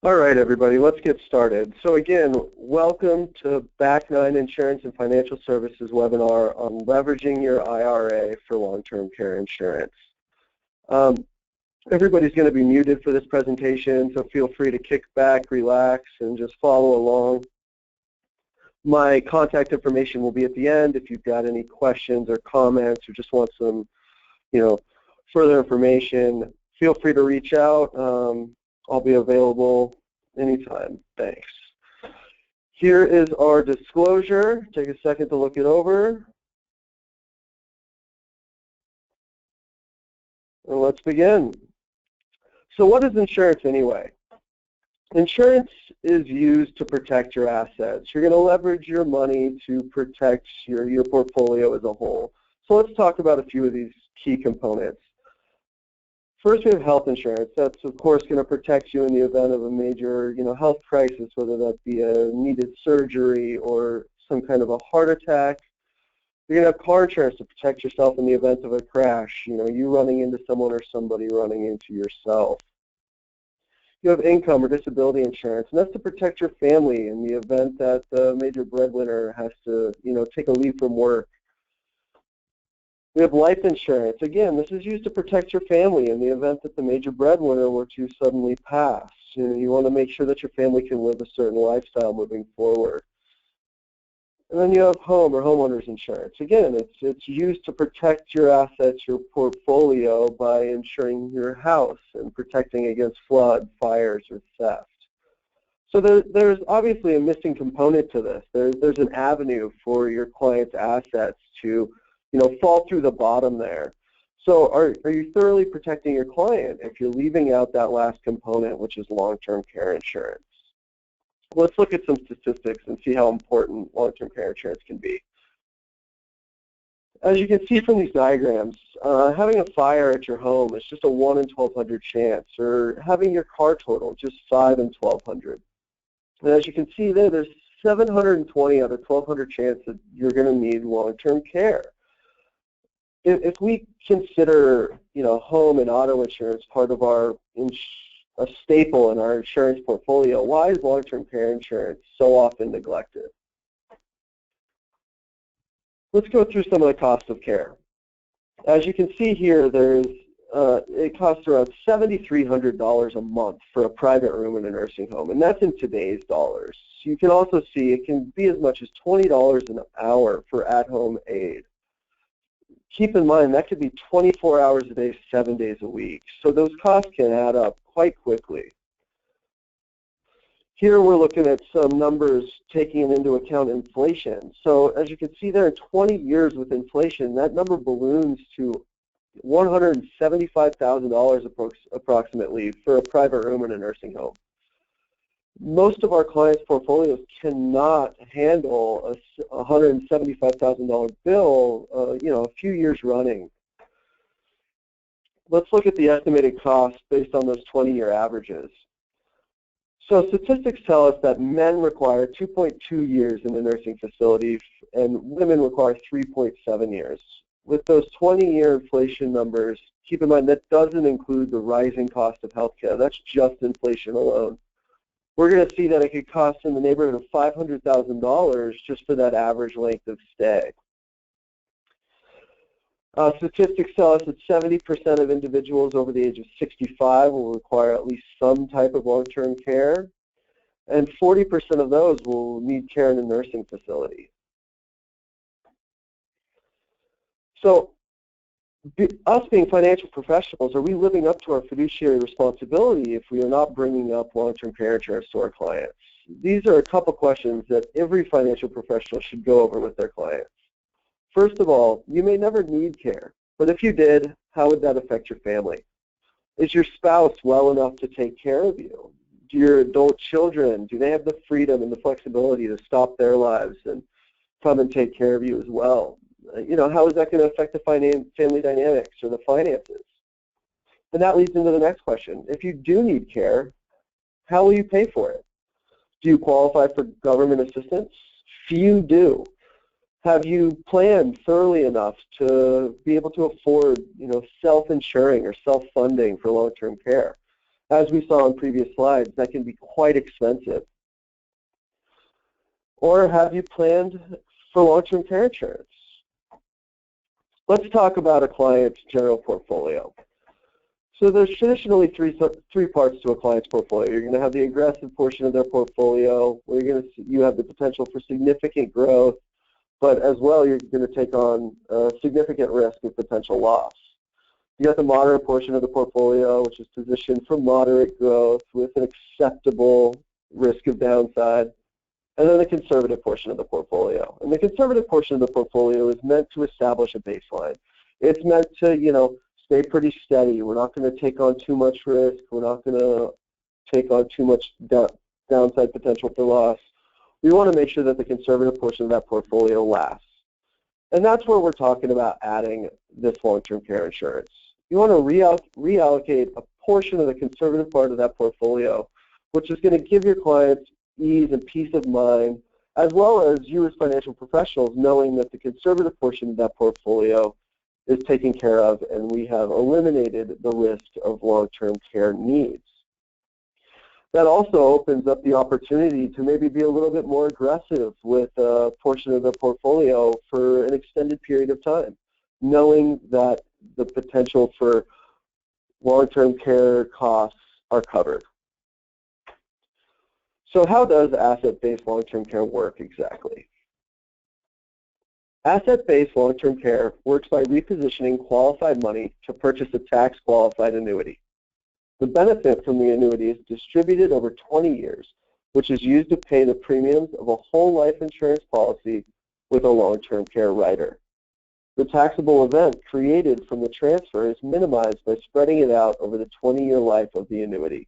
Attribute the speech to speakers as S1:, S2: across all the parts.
S1: All right, everybody, let's get started. So again, welcome to BackNine Insurance and Financial Services webinar on leveraging your IRA for long-term care insurance. Everybody's going to be muted for this presentation, so feel free to kick back, relax, and just follow along. My contact information will be at the end if you've got any questions or comments or just want some, further information. Feel free to reach out. I'll be available anytime. Thanks. Here is our disclosure. Take a second to look it over. And let's begin. So what is insurance anyway? Insurance is used to protect your assets. You're going to leverage your money to protect your portfolio as a whole. So let's talk about a few of these key components. First, we have health insurance. That's, of course, going to protect you in the event of a major, health crisis, whether that be a needed surgery or some kind of a heart attack. You're going to have car insurance to protect yourself in the event of a crash, you running into someone or somebody running into yourself. You have income or disability insurance, and that's to protect your family in the event that the major breadwinner has to, take a leave from work. We have life insurance. Again, this is used to protect your family in the event that the major breadwinner were to suddenly pass. You want to make sure that your family can live a certain lifestyle moving forward. And then you have home or homeowners insurance. Again, it's used to protect your assets, your portfolio, by insuring your house and protecting against flood, fires, or theft. So there's obviously a missing component to this. There's an avenue for your client's assets to fall through the bottom there. So are you thoroughly protecting your client if you're leaving out that last component, which is long-term care insurance? Let's look at some statistics and see how important long-term care insurance can be. As you can see from these diagrams, having a fire at your home is just a 1 in 1,200 chance, or having your car totaled just 5 in 1,200. And as you can see there's 720 out of 1,200 chance that you're going to need long-term care. If we consider, home and auto insurance part of a staple in our insurance portfolio, why is long-term care insurance so often neglected? Let's go through some of the cost of care. As you can see here, it costs around $7,300 a month for a private room in a nursing home, and that's in today's dollars. You can also see it can be as much as $20 an hour for at-home aid. Keep in mind, that could be 24 hours a day, 7 days a week. So those costs can add up quite quickly. Here we're looking at some numbers taking into account inflation. So as you can see there, in 20 years with inflation, that number balloons to $175,000 approximately for a private room in a nursing home. Most of our clients' portfolios cannot handle a $175,000 bill, a few years running. Let's look at the estimated cost based on those 20-year averages. So statistics tell us that men require 2.2 years in the nursing facility and women require 3.7 years. With those 20-year inflation numbers, keep in mind that doesn't include the rising cost of healthcare. That's just inflation alone. We're going to see that it could cost in the neighborhood of $500,000 just for that average length of stay. Statistics tell us that 70% of individuals over the age of 65 will require at least some type of long-term care, and 40% of those will need care in a nursing facility. So, us being financial professionals, are we living up to our fiduciary responsibility if we are not bringing up long-term care insurance to our clients? These are a couple questions that every financial professional should go over with their clients. First of all, you may never need care, but if you did, how would that affect your family? Is your spouse well enough to take care of you? Do your adult children, do they have the freedom and the flexibility to stop their lives and come and take care of you as well? How is that going to affect the family dynamics or the finances? And that leads into the next question. If you do need care, how will you pay for it? Do you qualify for government assistance? Few do. Have you planned thoroughly enough to be able to afford, self-insuring or self-funding for long-term care? As we saw in previous slides, that can be quite expensive. Or have you planned for long-term care insurance? Let's talk about a client's general portfolio. So there's traditionally three parts to a client's portfolio. You're going to have the aggressive portion of their portfolio, where you have the potential for significant growth, but as well you're going to take on significant risk of potential loss. You got the moderate portion of the portfolio, which is positioned for moderate growth with an acceptable risk of downside, and then the conservative portion of the portfolio. And the conservative portion of the portfolio is meant to establish a baseline. It's meant to, stay pretty steady. We're not going to take on too much risk. We're not going to take on too much downside potential for loss. We want to make sure that the conservative portion of that portfolio lasts. And that's where we're talking about adding this long-term care insurance. You want to reallocate a portion of the conservative part of that portfolio, which is going to give your clients ease and peace of mind, as well as you as financial professionals knowing that the conservative portion of that portfolio is taken care of and we have eliminated the risk of long-term care needs. That also opens up the opportunity to maybe be a little bit more aggressive with a portion of the portfolio for an extended period of time, knowing that the potential for long-term care costs are covered. So how does asset-based long-term care work exactly? Asset-based long-term care works by repositioning qualified money to purchase a tax-qualified annuity. The benefit from the annuity is distributed over 20 years, which is used to pay the premiums of a whole life insurance policy with a long-term care rider. The taxable event created from the transfer is minimized by spreading it out over the 20-year life of the annuity.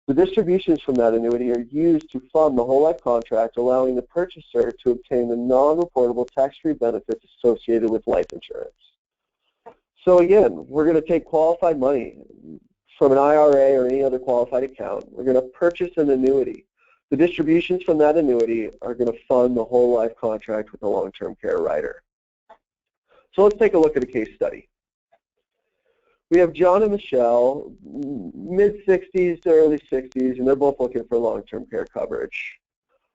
S1: The distributions from that annuity are used to fund the whole life contract, allowing the purchaser to obtain the non-reportable tax-free benefits associated with life insurance. So again, we're going to take qualified money from an IRA or any other qualified account. We're going to purchase an annuity. The distributions from that annuity are going to fund the whole life contract with a long-term care rider. So let's take a look at a case study. We have John and Michelle, mid-60s to early 60s, and they're both looking for long-term care coverage.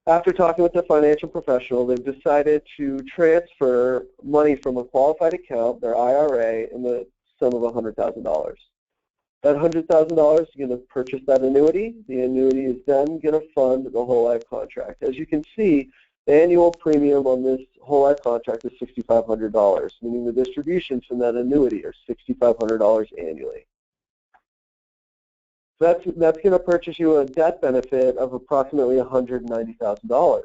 S1: After talking with a financial professional, they've decided to transfer money from a qualified account, their IRA, in the sum of $100,000. That $100,000 is going to purchase that annuity. The annuity is then going to fund the whole life contract. As you can see, the annual premium on this whole life contract is $6,500, meaning the distributions from that annuity are $6,500 annually. So that's going to purchase you a death benefit of approximately $190,000,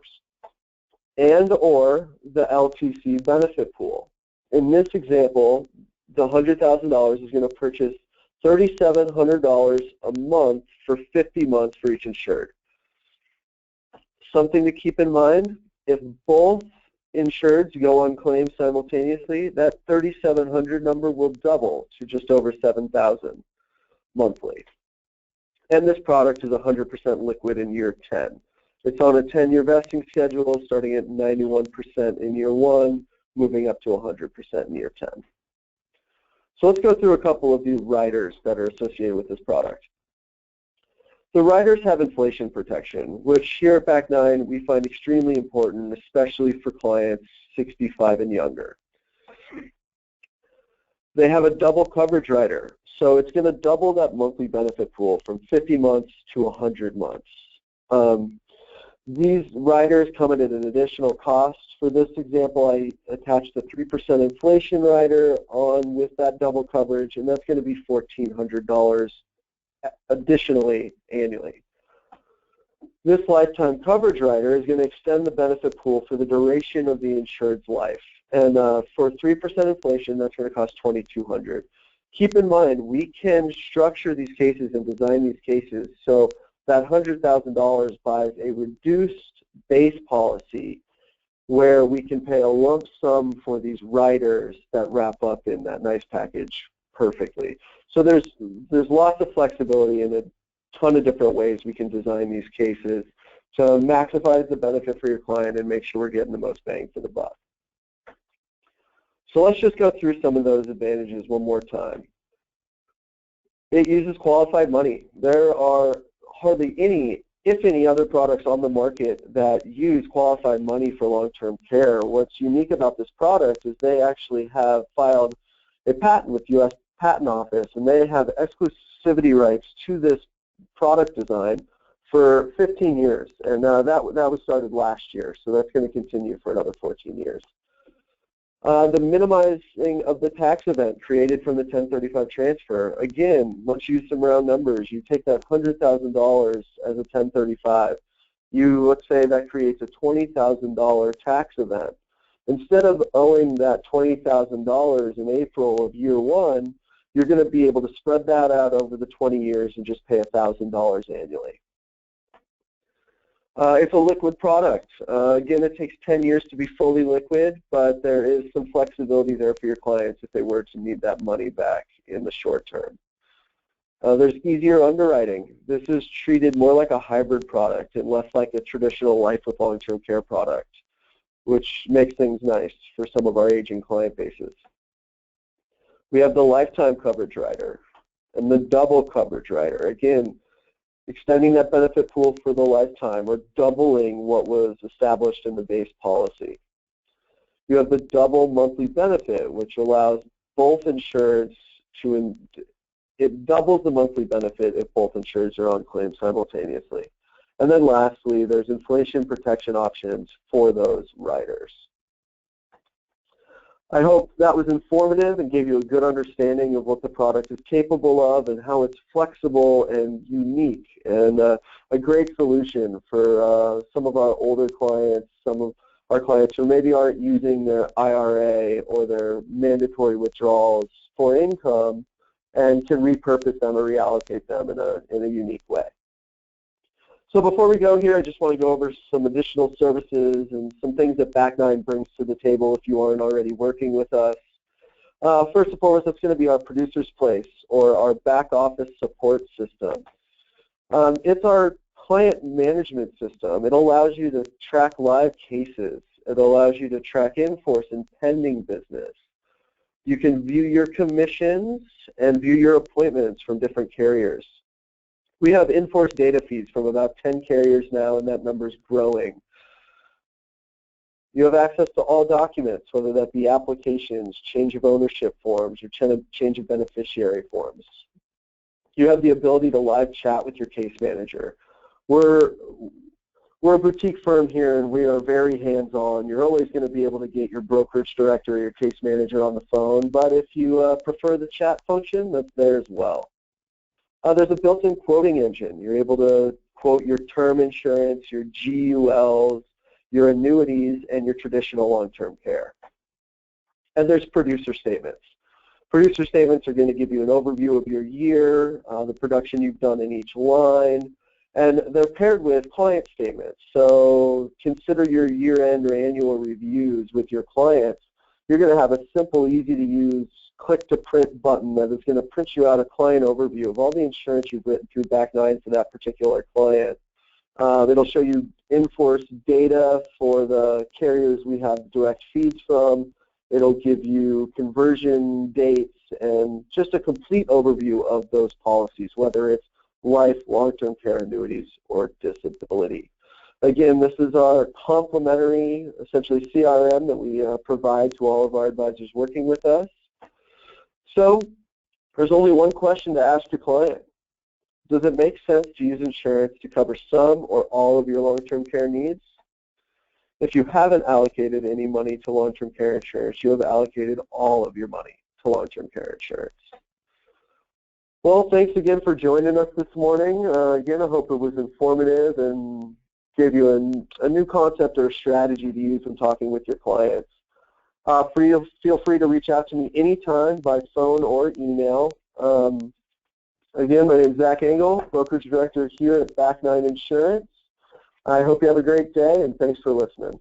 S1: and or the LTC benefit pool. In this example, the $100,000 is going to purchase $3,700 a month for 50 months for each insured. Something to keep in mind, if both insureds go on claim simultaneously, that 3,700 number will double to just over 7,000 monthly. And this product is 100% liquid in year 10. It's on a 10-year vesting schedule, starting at 91% in year 1, moving up to 100% in year 10. So let's go through a couple of these riders that are associated with this product. The riders have inflation protection, which here at BackNine we find extremely important, especially for clients 65 and younger. They have a double coverage rider, so it's going to double that monthly benefit pool from 50 months to 100 months. These riders come at an additional cost. For this example, I attached the 3% inflation rider on with that double coverage, and that's going to be $1,400 additionally annually. This lifetime coverage rider is going to extend the benefit pool for the duration of the insured's life. And for 3% inflation, that's going to cost $2,200. Keep in mind, we can structure these cases and design these cases so that $100,000 buys a reduced base policy where we can pay a lump sum for these riders that wrap up in that nice package perfectly. So there's lots of flexibility in a ton of different ways we can design these cases to maximize the benefit for your client and make sure we're getting the most bang for the buck. So let's just go through some of those advantages one more time. It uses qualified money. There are hardly any, if any, other products on the market that use qualified money for long-term care. What's unique about this product is they actually have filed a patent with U.S. Patent Office, and they have exclusivity rights to this product design for 15 years, and that was started last year, so that's going to continue for another 14 years. The minimizing of the tax event created from the 1035 transfer. Again, let's use some round numbers. You take that $100,000 as a 1035. Let's say that creates a $20,000 tax event. Instead of owing that $20,000 in April of year one, you're going to be able to spread that out over the 20 years and just pay $1,000 annually. It's a liquid product. Again, it takes 10 years to be fully liquid, but there is some flexibility there for your clients if they were to need that money back in the short term. There's easier underwriting. This is treated more like a hybrid product and less like a traditional life with long-term care product, which makes things nice for some of our aging client bases. We have the lifetime coverage rider and the double coverage rider. Again, extending that benefit pool for the lifetime or doubling what was established in the base policy. You have the double monthly benefit, which allows both insureds it doubles the monthly benefit if both insureds are on claim simultaneously. And then lastly, there's inflation protection options for those riders. I hope that was informative and gave you a good understanding of what the product is capable of and how it's flexible and unique and a great solution for some of our older clients, some of our clients who maybe aren't using their IRA or their mandatory withdrawals for income and can repurpose them or reallocate them in a unique way. So before we go here, I just want to go over some additional services and some things that BackNine brings to the table if you aren't already working with us. First and foremost, that's going to be our producer's place or our back office support system. It's our client management system. It allows you to track live cases. It allows you to track in-force and pending business. You can view your commissions and view your appointments from different carriers. We have in-force data feeds from about 10 carriers now, and that number is growing. You have access to all documents, whether that be applications, change of ownership forms, or change of beneficiary forms. You have the ability to live chat with your case manager. We're a boutique firm here, and we are very hands-on. You're always going to be able to get your brokerage director or your case manager on the phone, but if you prefer the chat function, that's there as well. There's a built-in quoting engine. You're able to quote your term insurance, your GULs, your annuities, and your traditional long-term care. And there's producer statements. Producer statements are going to give you an overview of your year, the production you've done in each line, and they're paired with client statements. So consider your year-end or annual reviews with your clients. You're going to have a simple, easy-to-use click-to-print button that is going to print you out a client overview of all the insurance you've written through BackNine for that particular client. It'll show you in-force data for the carriers we have direct feeds from. It'll give you conversion dates and just a complete overview of those policies, whether it's life, long-term care, annuities, or disability. Again, this is our complimentary, essentially CRM that we provide to all of our advisors working with us. So there's only one question to ask your client. Does it make sense to use insurance to cover some or all of your long-term care needs? If you haven't allocated any money to long-term care insurance, you have allocated all of your money to long-term care insurance. Well, thanks again for joining us this morning. Again, I hope it was informative and gave you a new concept or strategy to use when talking with your clients. Feel free to reach out to me anytime by phone or email. Again, my name is Zach Engel, Brokerage Director here at BackNine Insurance. I hope you have a great day, and thanks for listening.